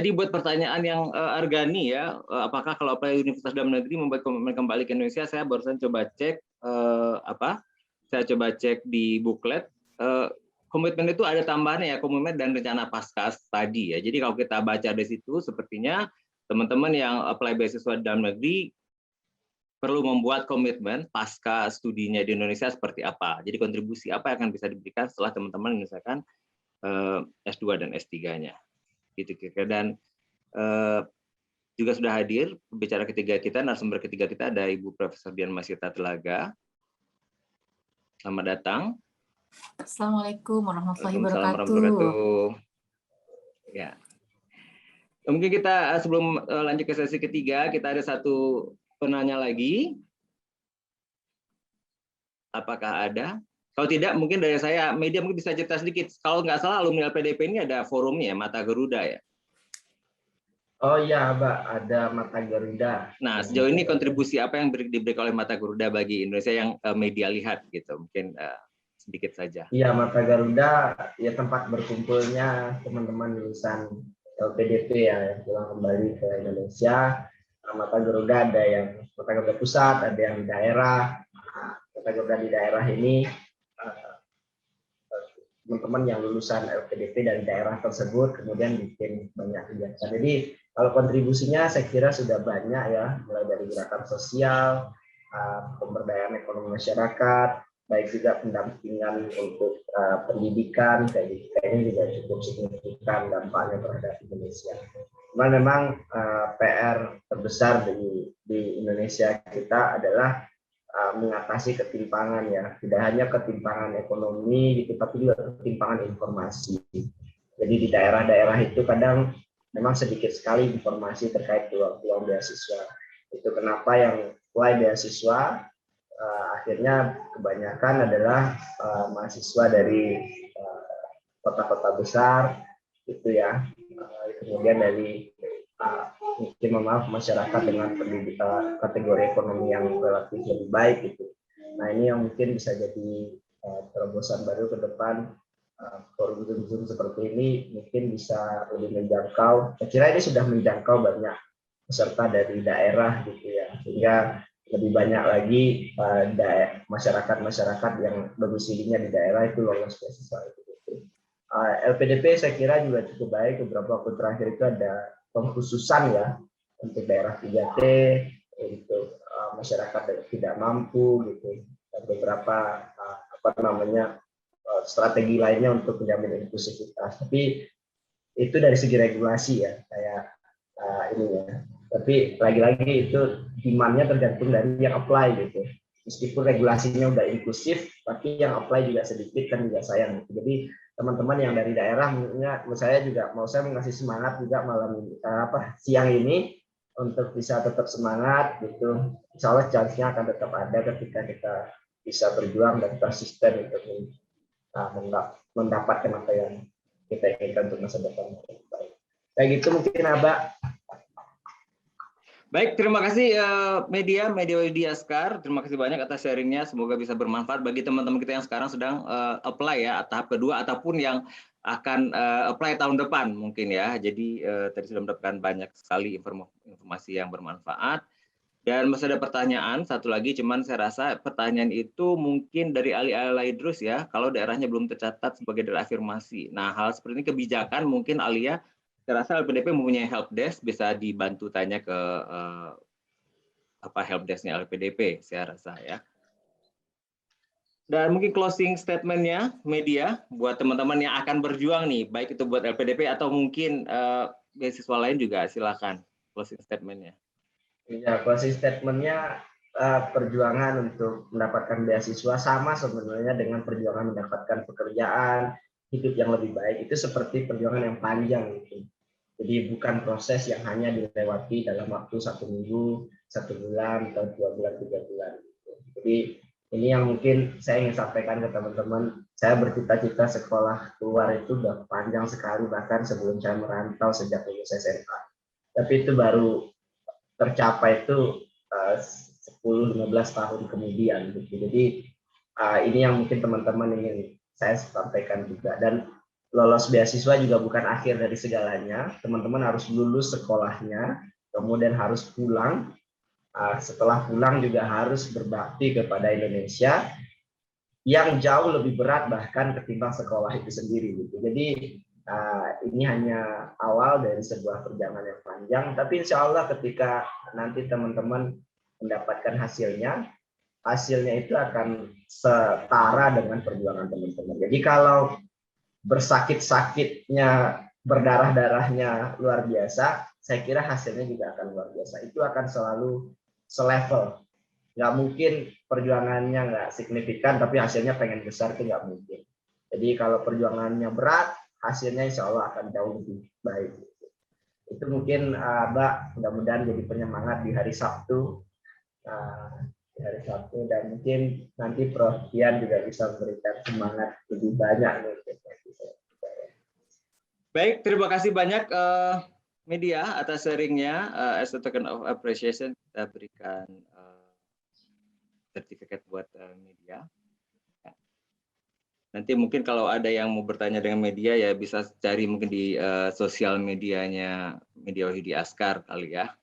Jadi buat pertanyaan yang Argani ya, apakah kalau apply universitas dalam negeri membuat komitmen kembali ke Indonesia? Saya barusan coba cek Saya coba cek di buklet. Komitmen itu ada tambahannya ya, komitmen dan rencana pasca tadi ya. Jadi kalau kita baca dari situ, sepertinya teman-teman yang apply beasiswa dalam negeri perlu membuat komitmen pasca studinya di Indonesia seperti apa. Jadi kontribusi apa yang akan bisa diberikan setelah teman-teman menyelesaikan S2 dan S3-nya. Gitu kira-kira. Dan juga sudah hadir pembicara ketiga kita, narasumber ketiga kita ada Ibu Profesor Dian Masita Telaga. Selamat datang. Assalamualaikum warahmatullahi Waalaikumsalam wabarakatuh. warahmatullahi wabarakatuh. Ya. Mungkin kita sebelum lanjut ke sesi ketiga, kita ada satu penanya lagi. Apakah ada? Kalau tidak, mungkin dari saya, media mungkin bisa cerita sedikit. Kalau nggak salah, alumni LPDP ini ada forumnya, Mata Garuda ya? Oh iya, Mbak, ada Mata Garuda. Nah, sejauh ini kontribusi apa yang diberikan oleh Mata Garuda bagi Indonesia yang media lihat gitu? Mungkin sedikit saja. Iya, Mata Garuda ya tempat berkumpulnya teman-teman lulusan LPDP ya yang pulang kembali ke Indonesia. Mata Garuda ada yang Mata Garuda Pusat, ada yang di daerah. Mata Garuda di daerah ini teman-teman yang lulusan LPDP dari daerah tersebut kemudian bikin banyak kegiatan. Jadi kalau kontribusinya saya kira sudah banyak ya, mulai dari gerakan sosial, pemberdayaan ekonomi masyarakat, baik juga pendampingan untuk pendidikan, kayak ini juga cukup signifikan dampaknya terhadap Indonesia. Cuman memang PR terbesar di Indonesia kita adalah mengatasi ketimpangan ya, tidak hanya ketimpangan ekonomi gitu, tapi juga ketimpangan informasi. Jadi di daerah-daerah itu kadang memang sedikit sekali informasi terkait peluang beasiswa. Itu kenapa yang apply beasiswa akhirnya kebanyakan adalah mahasiswa dari kota-kota besar gitu ya, kemudian dari mungkin masyarakat dengan pendidikan kategori ekonomi yang relatif lebih baik gitu. Nah ini yang mungkin bisa jadi terobosan baru ke depan. Forum Zoom seperti ini mungkin bisa lebih menjangkau. Saya kira ini sudah menjangkau banyak peserta dari daerah gitu ya, sehingga lebih banyak lagi masyarakat yang domisilinya di daerah itu lolos beasiswa itu. LPDP saya kira juga cukup baik. Beberapa waktu terakhir itu ada pengkhususan ya untuk daerah 3T, untuk masyarakat yang tidak mampu gitu, dan beberapa strategi lainnya untuk menjamin inklusivitas. Tapi itu dari segi regulasi ya, kayak ini ya. Tapi lagi-lagi itu demand-nya tergantung dari yang apply gitu. Meskipun regulasinya udah inklusif, tapi yang apply juga sedikit kan juga sayang. Jadi teman-teman yang dari daerah, saya mengasih semangat juga siang ini untuk bisa tetap semangat gitu. Insya Allah chance-nya akan tetap ada ketika kita bisa berjuang dan konsisten untuk mendapatkan apa yang kita inginkan untuk masa depan. Kayak gitu mungkin Abah. Baik, terima kasih media Askar. Terima kasih banyak atas sharingnya. Semoga bisa bermanfaat bagi teman-teman kita yang sekarang sedang apply ya tahap kedua ataupun yang akan apply tahun depan mungkin ya. Jadi tadi sudah mendapatkan banyak sekali informasi yang bermanfaat. Dan masih ada pertanyaan satu lagi, cuman saya rasa pertanyaan itu mungkin dari Ali Idrus ya, kalau daerahnya belum tercatat sebagai daerah afirmasi. Nah, hal seperti ini kebijakan mungkin Alia, saya rasa LPDP mempunyai help desk, bisa dibantu tanya ke help desk-nya LPDP, saya rasa ya. Dan mungkin closing statement-nya media buat teman-teman yang akan berjuang nih, baik itu buat LPDP atau mungkin beasiswa lain juga, silakan closing statement-nya. Ya, closing statement-nya perjuangan untuk mendapatkan beasiswa sama sebenarnya dengan perjuangan mendapatkan pekerjaan, hidup yang lebih baik. Itu seperti perjuangan yang panjang gitu. Jadi bukan proses yang hanya dilewati dalam waktu 1 minggu, 1 bulan, atau 2 bulan, 3 bulan. Gitu. Jadi ini yang mungkin saya ingin sampaikan ke teman-teman. Saya bercita-cita sekolah keluar itu udah panjang sekali, bahkan sebelum saya merantau sejak lulus SMA. Tapi itu baru tercapai itu 10-15 tahun kemudian gitu. Jadi ini yang mungkin teman-teman ingin saya sampaikan juga. Dan lolos beasiswa juga bukan akhir dari segalanya. Teman-teman harus lulus sekolahnya, kemudian harus pulang. Setelah pulang juga harus berbakti kepada Indonesia yang jauh lebih berat bahkan ketimbang sekolah itu sendiri. Gitu. Jadi ini hanya awal dari sebuah perjalanan yang panjang, tapi insya Allah ketika nanti teman-teman mendapatkan hasilnya itu akan setara dengan perjuangan teman-teman. Jadi kalau bersakit-sakitnya, berdarah-darahnya luar biasa, saya kira hasilnya juga akan luar biasa. Itu akan selalu selevel. Nggak mungkin perjuangannya nggak signifikan, tapi hasilnya pengen besar, itu nggak mungkin. Jadi kalau perjuangannya berat, hasilnya insya Allah akan jauh lebih baik. Itu mungkin Mbak, mudah-mudahan jadi penyemangat di hari Sabtu. Dan mungkin nanti Prof. Dian juga bisa memberikan semangat lebih banyak. Baik, terima kasih banyak media atas sharingnya. As a token of appreciation, kita berikan sertifikat buat media. Nanti mungkin kalau ada yang mau bertanya dengan media ya bisa cari mungkin di sosial medianya Media Wahyudi Askar kali ya.